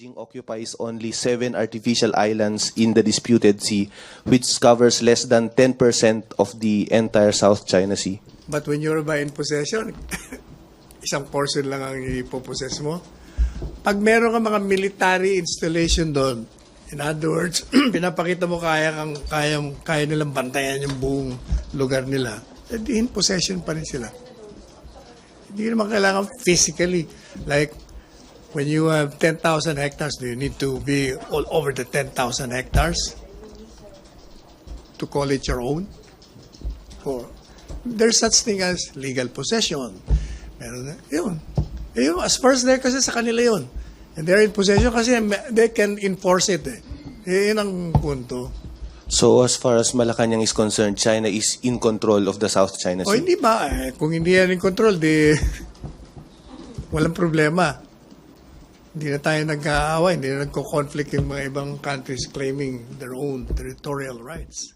Beijing occupies only 7 artificial islands in the disputed sea, which covers less than 10% of the entire South China Sea. But when you're ba in possession, isang portion lang ang ipopossess mo. Pag meron ka mga military installation doon, in other words, pinapakita mo kaya nilang bantayan yung buong lugar nila, edi in possession pa rin sila. Hindi naman kailangan physically. Like, when you have 10,000 hectares, do you need to be all over the 10,000 hectares to call it your own? Or there's such thing as legal possession. Meron na, yun. As far as they're kasi sa kanila yun. And they're in possession kasi they can enforce it. Yun ang punto. So as far as Malacanang is concerned, China is in control of the South China O Sea? hindi ba? Kung hindi yan in control, di walang problema. Hindi na tayo nag-aaway, hindi na nagko-conflict yung mga ibang countries claiming their own territorial rights.